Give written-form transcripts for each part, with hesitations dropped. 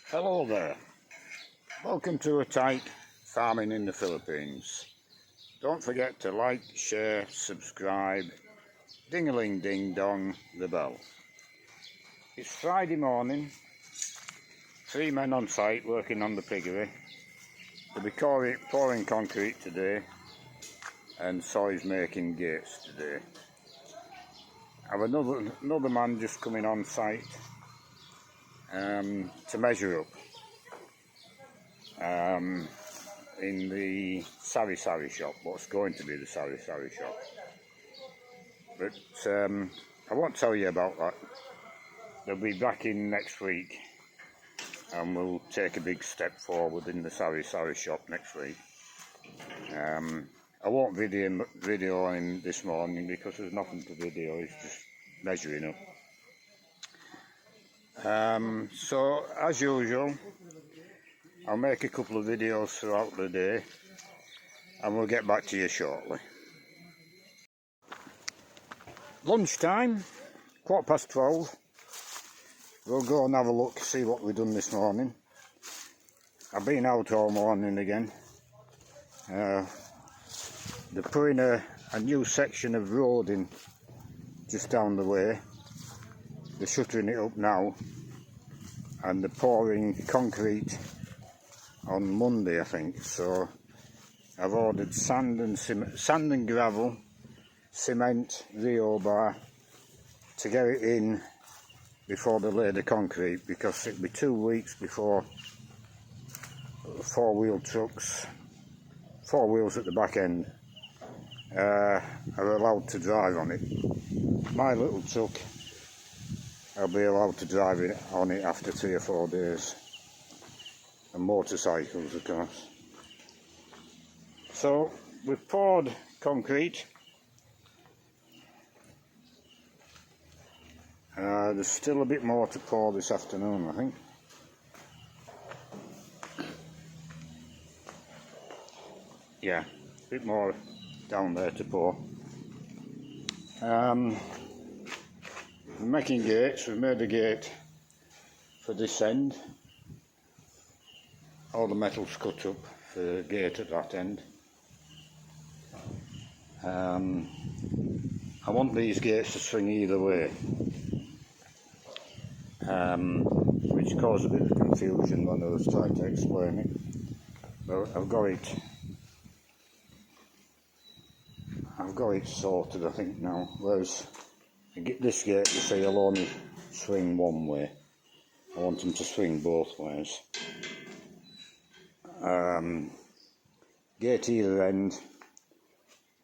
Hello there, welcome to a tight farming in the Philippines. Don't forget to like, share, subscribe, ding-a-ling ding dong the bell. It's Friday morning, 3 men on site working on the piggery. They'll be pouring concrete today and Soy's making gates today. I have another man just coming on site to measure up in the sari shop, what's going to be the sari shop. But I won't tell you about that. They'll be back in next week and we'll take a big step forward in the sari shop next week. I won't video him this morning because there's nothing to video, he's just measuring up. So as usual, I'll make a couple of videos throughout the day and we'll get back to you shortly. Lunchtime, 12:15. We'll go and have a look, see what we've done this morning. I've been out all morning again. They're putting a new section of road in just down the way. They're shuttering it up now and they're pouring concrete on Monday, I think. So I've ordered sand and gravel, cement, rebar to get it in before they lay the concrete, because it'll be 2 weeks before four-wheel trucks, 4 wheels at the back end, are allowed to drive on it. My little truck, I'll be allowed to drive on it after 3 or 4 days, and motorcycles of course. So we've poured concrete. There's still a bit more to pour this afternoon, I think. Yeah, a bit more down there to pour. We're making gates. We've made a gate for this end. All the metal's cut up for the gate at that end. I want these gates to swing either way, which caused a bit of confusion when I was trying to explain it. But I've got it sorted, I think, now. Whereas this gate, you see, will only swing one way. I want them to swing both ways. Gate either end,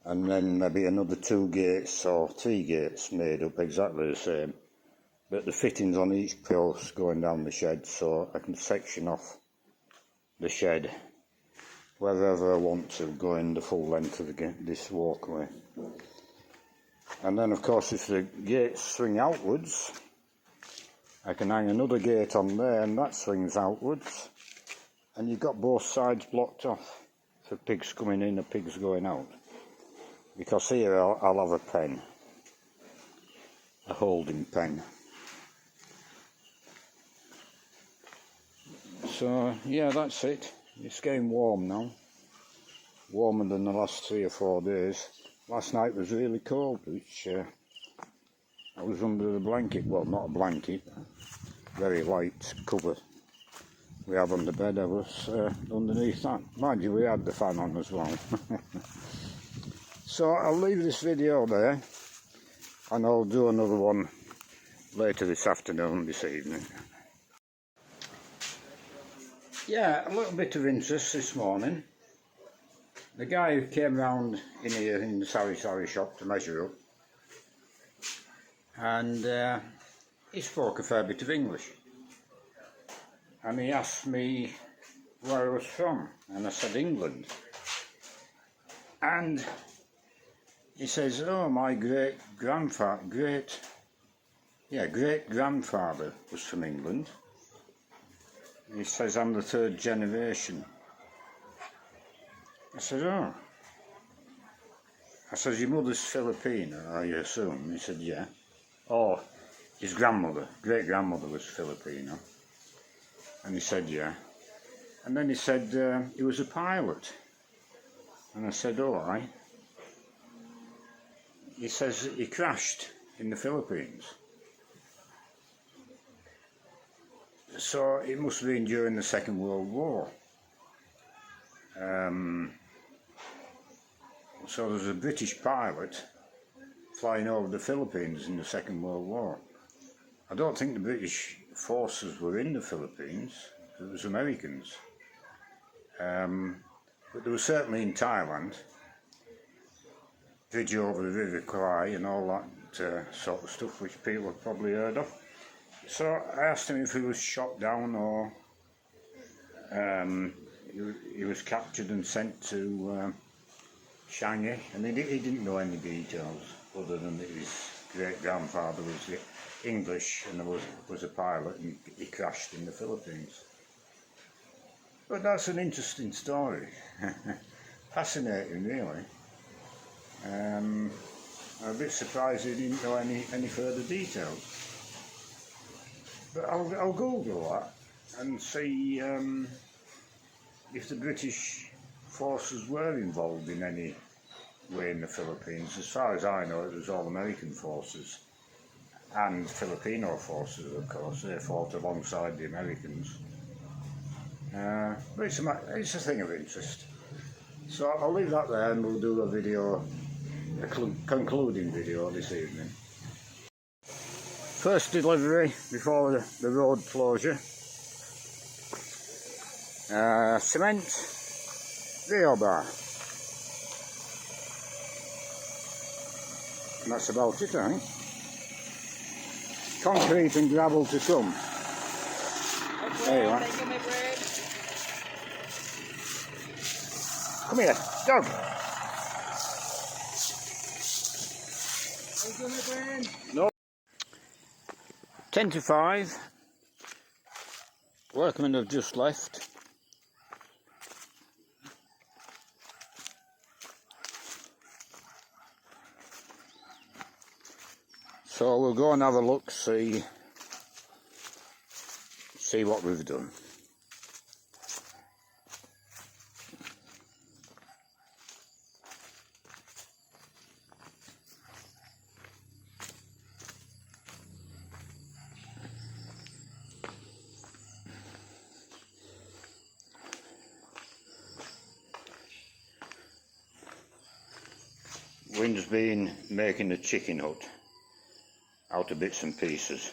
and then maybe another 2 gates or 3 gates made up exactly the same, but the fittings on each post going down the shed, so I can section off the shed wherever I want to, going the full length of this walkway. And then of course if the gates swing outwards, I can hang another gate on there and that swings outwards, and you've got both sides blocked off for pigs coming in and pigs going out. Because here I'll have a pen, a holding pen. So yeah, that's it. It's getting warm now, warmer than the last 3 or 4 days. Last night was really cold, which I was under the blanket, well, not a blanket, very light cover we have on the bed. I was underneath that. Mind you, we had the fan on as well. So I'll leave this video there and I'll do another one later this afternoon, this evening. Yeah, a little bit of interest this morning. The guy who came round in here in the sari shop to measure up, and he spoke a fair bit of English, and he asked me where I was from, and I said England, and he says, oh, my great grandfather was from England. He says, I'm the 3rd generation. I said, oh. I said, your mother's Filipino, I assume? He said, yeah. Oh, his grandmother, great grandmother was Filipino. And he said, yeah. And then he said he was a pilot. And I said, all right. He says he crashed in the Philippines. So it must have been during the Second World War. So there was a British pilot flying over the Philippines in the Second World War. I don't think the British forces were in the Philippines, it was Americans. But they were certainly in Thailand, bridge over the River Kwai and all that sort of stuff, which people have probably heard of. So I asked him if he was shot down or he was captured and sent to Changi, and he didn't know any details other than that his great-grandfather was English and was a pilot and he crashed in the Philippines. But that's an interesting story. Fascinating, really. I'm a bit surprised he didn't know any further details. But I'll Google that and see if the British forces were involved in any way in the Philippines. As far as I know, it was all American forces and Filipino forces, of course. They fought alongside the Americans. But it's a thing of interest. So I'll leave that there and we'll do a concluding video this evening. First delivery before the road closure. Cement, rebar. And that's about it, I think. Concrete and gravel to come. There you are. Come here, dog. No. 10 to 5. Workmen have just left. So we'll go and have a look, see what we've done. Wind's been making a chicken hut out of bits and pieces.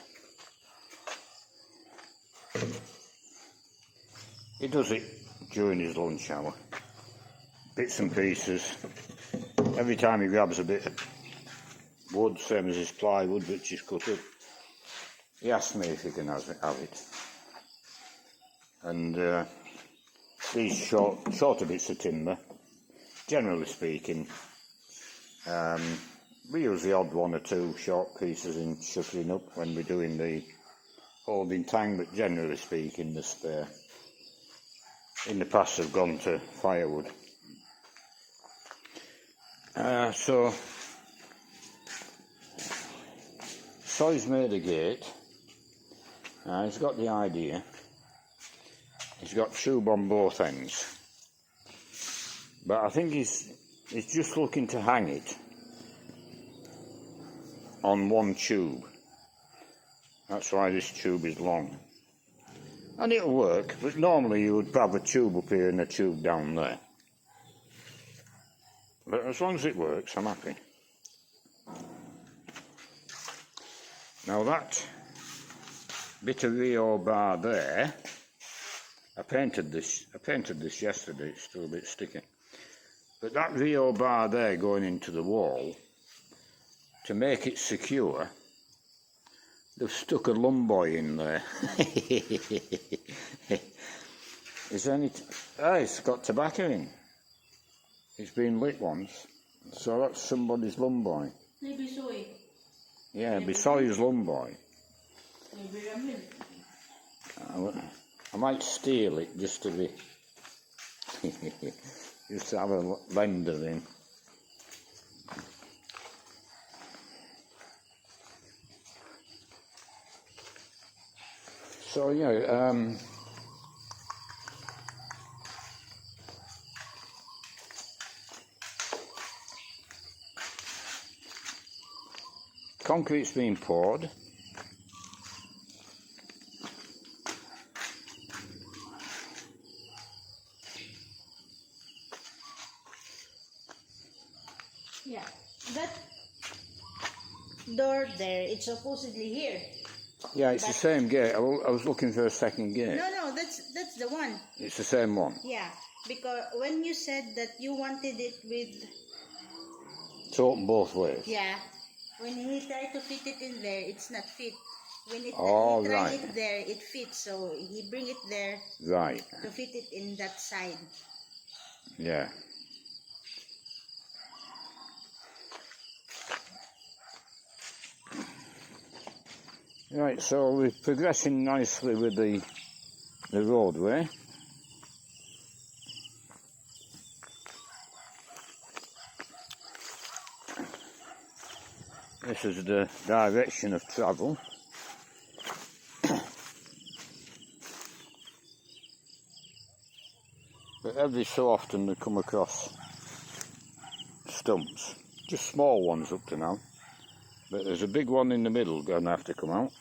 He does it during his lunch hour. Bits and pieces. Every time he grabs a bit of wood, same as his plywood which is cut up, he asks me if he can have it. And these shorter bits of timber, generally speaking, we use the odd one or two short pieces in shuttering up when we're doing the holding tang, but generally speaking the spare. In the past have gone to firewood. So he's made a gate. He's got the idea. He's got tube on both ends. But I think he's just looking to hang it on one tube. That's why this tube is long. And it'll work, but normally you would have a tube up here and a tube down there. But as long as it works, I'm happy. Now that bit of Rio bar there, I painted this yesterday, it's still a bit sticky. But that Rio bar there going into the wall, to make it secure, they've stuck a lumboy in there. Is there any... it's got tobacco in. It's been lit once. So that's somebody's lumboy. Maybe soy. Yeah, Bisoy's lumboy. I might steal it just to be... just to have a lender in. So yeah, concrete's being poured. Yeah, that door there, it's supposedly here. Yeah, it's the same gate. I was looking for a second gate. No, that's the one. It's the same one. Yeah, because when you said that you wanted it with... To open both ways. Yeah, when he tried to fit it in there, it's not fit. When he Oh, tried right. it there, it fits. So he bring it there Right. to fit it in that side. Yeah. Right, so we're progressing nicely with the roadway. This is the direction of travel. But every so often we come across stumps, just small ones up to now. But there's a big one in the middle going to have to come out.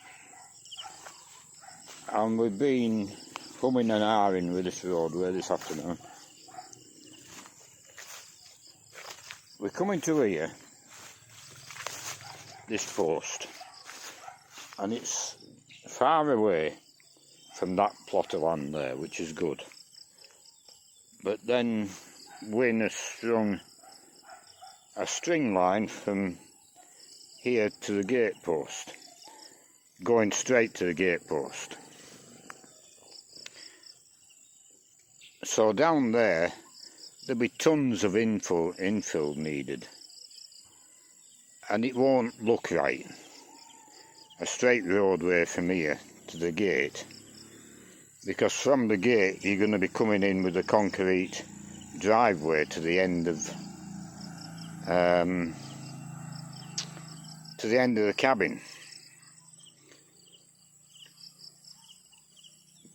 And we've been humming and ahhing with this roadway this afternoon. We're coming to here, this post, and it's far away from that plot of land there, which is good. But then Wynne has strung a string line from here to the gate post, going straight to the gate post. So down there, there'll be tons of infill needed, and it won't look right. A straight roadway from here to the gate, because from the gate you're going to be coming in with a concrete driveway to the end of the cabin.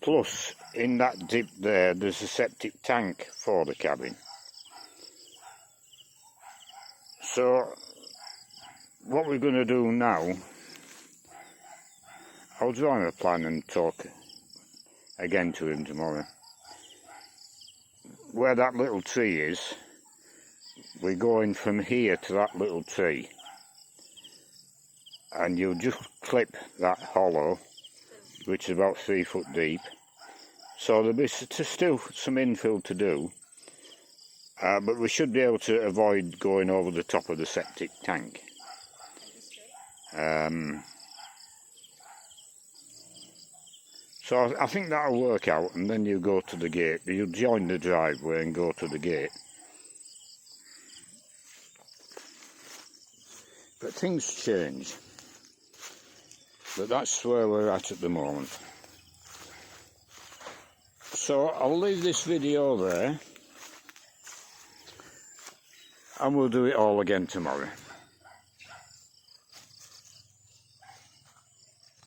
Plus, in that dip there's a septic tank for the cabin. So, what we're going to do now, I'll draw him a plan and talk again to him tomorrow. Where that little tree is, we're going from here to that little tree. And you'll just clip that hollow, which is about 3 foot deep. So there'll be still some infill to do, but we should be able to avoid going over the top of the septic tank. So I think that'll work out, and then you go to the gate. You'll join the driveway and go to the gate. But things change. But that's where we're at the moment. So I'll leave this video there, and we'll do it all again tomorrow.